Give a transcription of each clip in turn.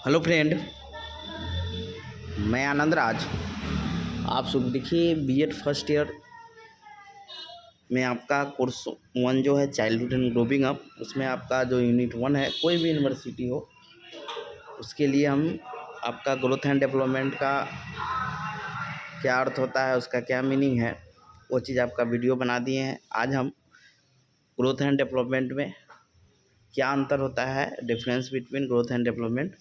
Hello friend, मैं आनंद राज। आप सब देखिए बीएड फर्स्ट ईयर में आपका कोर्स 1 जो है चाइल्डहुड एंड ग्रोविंग अप, उसमें आपका जो यूनिट 1 है, कोई भी यूनिवर्सिटी हो उसके लिए हम आपका ग्रोथ एंड डेवलपमेंट का क्या अर्थ होता है, उसका क्या मीनिंग है, वो चीज़ आपका वीडियो बना दिए हैं। आज हम ग्रोथ एंड डेवलपमेंट में क्या अंतर होता है, difference between growth and development,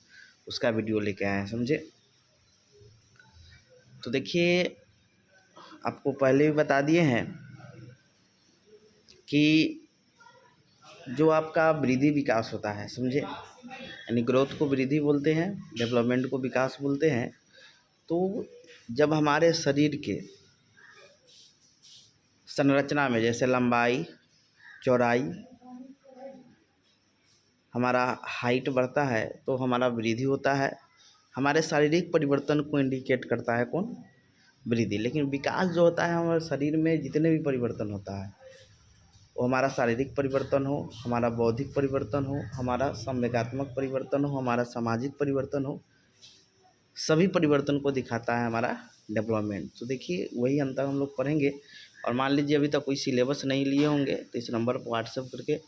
उसका वीडियो लेके आए हैं, समझे। तो देखिए, आपको पहले भी बता दिए हैं कि जो आपका वृद्धि विकास होता है, समझे, यानी ग्रोथ को वृद्धि बोलते हैं, डेवलपमेंट को विकास बोलते हैं। तो जब हमारे शरीर के संरचना में जैसे लंबाई, चौड़ाई, हमारा हाइट बढ़ता है तो हमारा वृद्धि होता है। हमारे शारीरिक परिवर्तन को इंडिकेट करता है कौन? वृद्धि। लेकिन विकास जो होता है, हमारे शरीर में जितने भी परिवर्तन होता है, वो हमारा शारीरिक परिवर्तन हो, हमारा बौद्धिक परिवर्तन हो, हमारा संवेगात्मक परिवर्तन हो, हमारा सामाजिक परिवर्तन हो, सभी परिवर्तन को दिखाता है हमारा डेवलपमेंट। तो देखिए, वही अंतर हम लोग पढ़ेंगे। और मान लीजिए अभी तक कोई सिलेबस नहीं लिए होंगे तो इस नंबर पर व्हाट्सएप करके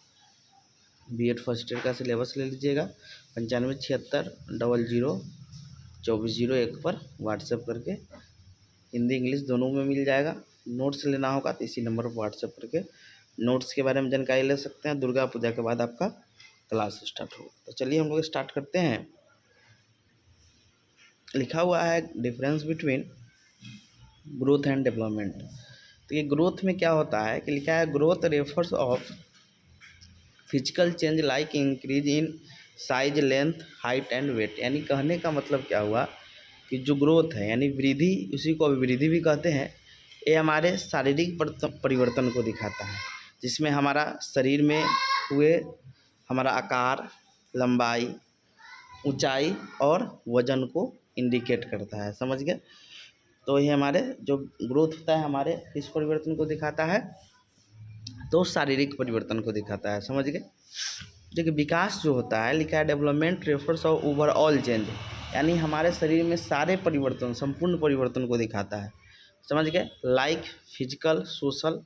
बीएड फर्स्ट ईयर का सिलेबस ले लीजिएगा। 9576002401 पर व्हाट्सएप करके, हिंदी इंग्लिश दोनों में मिल जाएगा। नोट्स लेना होगा तो इसी नंबर पर व्हाट्सएप करके नोट्स के बारे में जानकारी ले सकते हैं। दुर्गा पूजा के बाद आपका क्लास स्टार्ट होगा। तो चलिए हम लोग स्टार्ट करते हैं। लिखा हुआ है difference between growth and development. तो ये ग्रोथ में क्या होता है कि लिखा है growth refers of physical change like increase in size, length, height and weight. यानी कहने का मतलब क्या हुआ कि जो ग्रोथ है यानी वृद्धि, उसी को वृद्धि भी कहते हैं। ये हमारे शारीरिक परिवर्तन को दिखाता है, जिसमें हमारा शरीर में हुए हमारा आकार, लंबाई, ऊंचाई और वजन को इंडिकेट करता है, समझ गए। तो ये हमारे जो ग्रोथ होता है हमारे किस परिवर्तन को दिखाता है? तो शारीरिक परिवर्तन को दिखाता है, समझ गए। देखिए, विकास जो होता है, लिखा है development refers of overall change, यानी हमारे शरीर में सारे परिवर्तन, संपूर्ण परिवर्तन को दिखाता है, समझ गए। Like physical, social,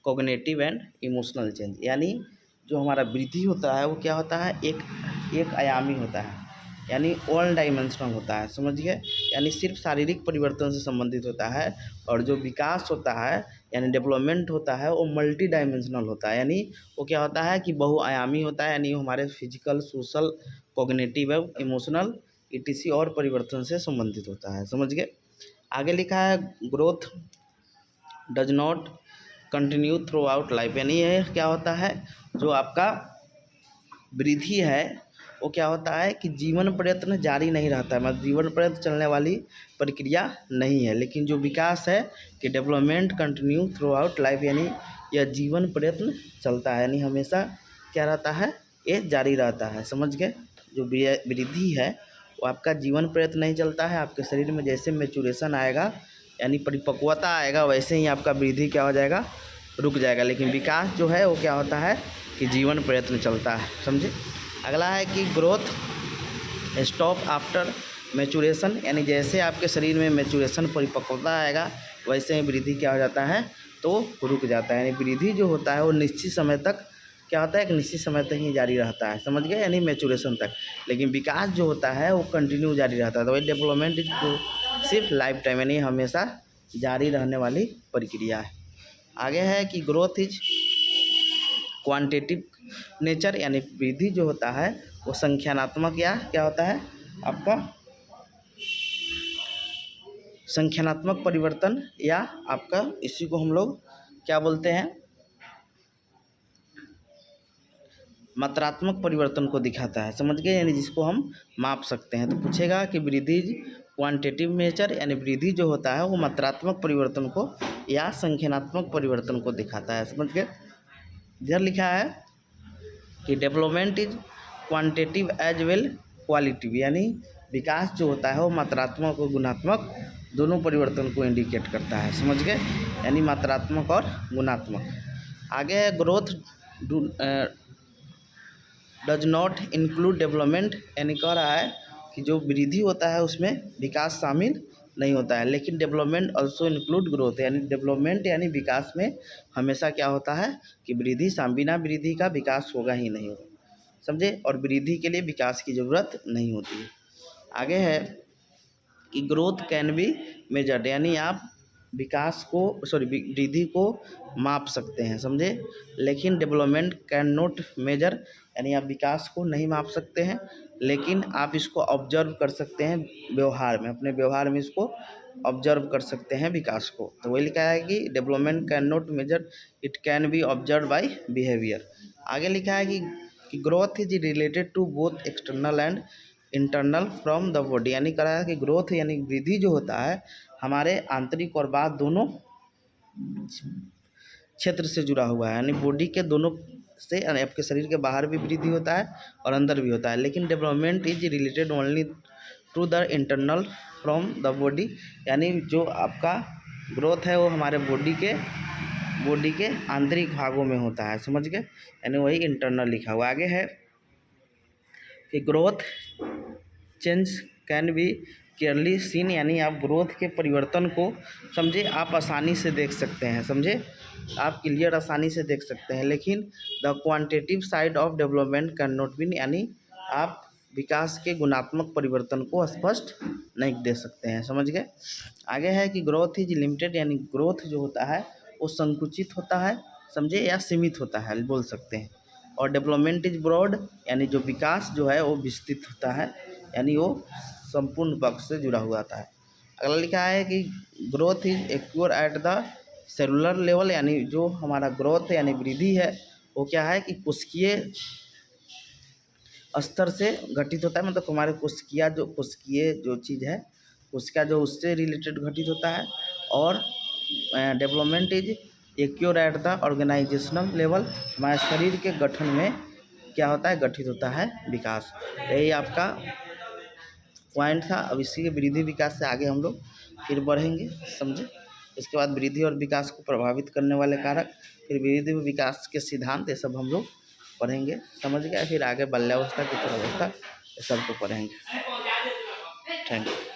cognitive and emotional change. यानी जो हमारा वृद्धि होता है वो क्या होता है? एक आयामी होता है, यानी ऑल डायमेंशनल होता है, समझ गए। यानी सिर्फ शारीरिक परिवर्तन से संबंधित होता है। और जो विकास होता है यानी डेवलपमेंट होता है वो मल्टी डायमेंशनल होता है, यानी वो क्या होता है कि बहुआयामी होता है। यानी हमारे फिजिकल, सोशल, कॉग्निटिव एवं इमोशनल ईटीसी और परिवर्तन से संबंधित होता है, समझ गए। आगे लिखा है growth does not continue through out life. यानी ये क्या होता है, जो आपका वृद्धि है वो क्या होता है कि जीवन प्रयत्न जारी नहीं रहता है, मतलब जीवन प्रयत्न चलने वाली प्रक्रिया नहीं है। लेकिन जो विकास है कि development continue through out life, यानी यह जीवन प्रयत्न चलता है, यानी हमेशा क्या रहता है? ये जारी रहता है, समझ गए। जो वृद्धि है वो आपका जीवन प्रयत्न नहीं चलता है। आपके शरीर में जैसे मैचुरेशन आएगा यानी परिपक्वता आएगा, वैसे ही आपका वृद्धि क्या हो जाएगा? रुक जाएगा। लेकिन विकास जो है वो क्या होता है कि जीवन प्रयत्न चलता है, समझे। अगला है कि ग्रोथ स्टॉप आफ्टर मैचुरेशन, यानी जैसे आपके शरीर में मैचुरेशन, परिपक्वता आएगा, वैसे ही वृद्धि क्या हो जाता है? तो रुक जाता है। यानी वृद्धि जो होता है वो निश्चित समय तक क्या होता है? एक निश्चित समय तक ही जारी रहता है, समझ गए, यानी मैचुरेशन तक। लेकिन विकास जो होता है वो कंटिन्यू जारी रहता है। तो वही डेवलपमेंट इज सिर्फ लाइफ टाइम, यानी हमेशा जारी रहने वाली प्रक्रिया है। आगे है कि ग्रोथ इज क्वांटिटिव नेचर, यानी वृद्धि जो होता है वो संख्यानात्मक या क्या होता है आपका? संख्यानात्मक परिवर्तन, या आपका इसी को हम लोग क्या बोलते हैं? मात्रात्मक परिवर्तन को दिखाता है, समझ गए, यानी जिसको हम माप सकते हैं। तो पूछेगा कि वृद्धि क्वांटिटिव नेचर, यानी वृद्धि जो होता है वो मात्रात्मक परिवर्तन को या संख्यानात्मक परिवर्तन को दिखाता है, समझ गए। इधर लिखा है कि development is quantitative as well qualitative, यानी विकास जो होता है वो मात्रात्मक और गुणात्मक दोनों परिवर्तन को इंडिकेट करता है, समझ गए, यानी मात्रात्मक और गुणात्मक। आगे है growth does not include development, यानी कह रहा है कि जो वृद्धि होता है उसमें विकास शामिल नहीं होता है। लेकिन डेवलपमेंट ऑल्सो इंक्लूड ग्रोथ, यानी डेवलपमेंट यानी विकास में हमेशा क्या होता है कि बिना वृद्धि का विकास होगा ही नहीं होगा, समझे। और वृद्धि के लिए विकास की ज़रूरत नहीं होती है। आगे है कि ग्रोथ कैन बी मेजर्ड, यानी आप विकास को वृद्धि को माप सकते हैं, समझे। लेकिन डेवलपमेंट कैन नॉट मेजर, यानी आप विकास को नहीं माप सकते हैं, लेकिन आप इसको ऑब्जर्व कर सकते हैं व्यवहार में, अपने व्यवहार में इसको ऑब्जर्व कर सकते हैं विकास को। तो वही लिखा है कि development can not measure, it can be observe by behaviour. आगे लिखा है कि growth is related to both external and internal from the body, यानी कहा है कि ग्रोथ यानी वृद्धि जो होता है हमारे आंतरिक और बाहर दोनों क्षेत्र से जुड़ा हुआ है, यानी बॉडी के दोनों से, यानी आपके शरीर के बाहर भी वृद्धि होता है और अंदर भी होता है। लेकिन development is related only to the internal from the body, यानी जो आपका ग्रोथ है वो हमारे बॉडी के आंतरिक भागों में होता है, समझ गए, यानी वही इंटरनल लिखा हुआ। आगे है कि growth change can be clearly seen, यानी आप ग्रोथ के परिवर्तन को समझे आप आसानी से देख सकते हैं, समझे, आप क्लियर आसानी से देख सकते हैं। लेकिन the quantitative side of development can not be, यानी आप विकास के गुणात्मक परिवर्तन को स्पष्ट नहीं दे सकते हैं, समझ गए। आगे है कि ग्रोथ इज लिमिटेड, यानी ग्रोथ जो होता है वो संकुचित होता है, समझे, या सीमित होता है बोल सकते हैं। और डेवलपमेंट इज ब्रॉड, यानी जो विकास जो है वो विस्तृत होता है, यानी वो संपूर्ण पक्ष से जुड़ा हुआ आता है। अगला लिखा है कि growth is occur at the cellular level, यानी जो हमारा ग्रोथ यानी वृद्धि है वो क्या है कि कोशिकीय स्तर से घटित होता है, मतलब हमारे कोशिकीय जो चीज़ है उसका जो उससे रिलेटेड घटित होता है। और development is occur at the organisational level, हमारे शरीर के गठन में क्या होता है, गठित होता है विकास। यही आपका पॉइंट था। अब इसी के वृद्धि विकास से आगे हम लोग फिर बढ़ेंगे, समझे। इसके बाद वृद्धि और विकास को प्रभावित करने वाले कारक, फिर वृद्धि और विकास के सिद्धांत, ये सब हम लोग पढ़ेंगे, समझ गए। फिर आगे बाल्यावस्था, किशोरावस्था, ये सब को पढ़ेंगे। Thank you.